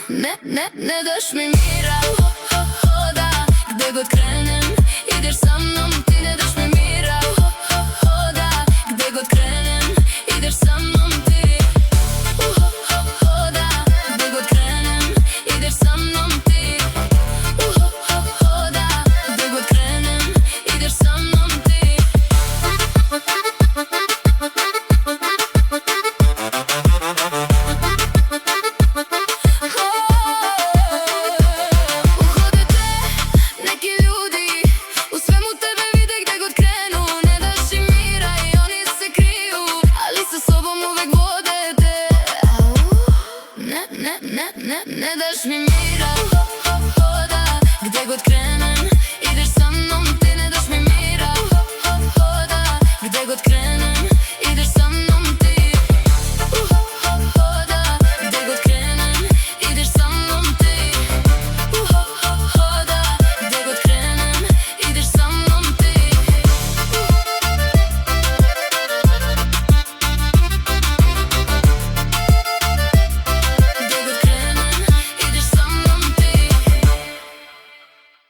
Ne daš mi mira, da gde god krenem ideš sa mnom. Ti ne daš mi mira, da gde god krenem ideš sa mnom. Ti da gde god krenem ideš sa mnom. Ti da gde god krenem ideš sa mnom. Ti ne daš mi mira, da gde god krenem ideš sa mnom. Ti ne daš mi mira, da gde god krenem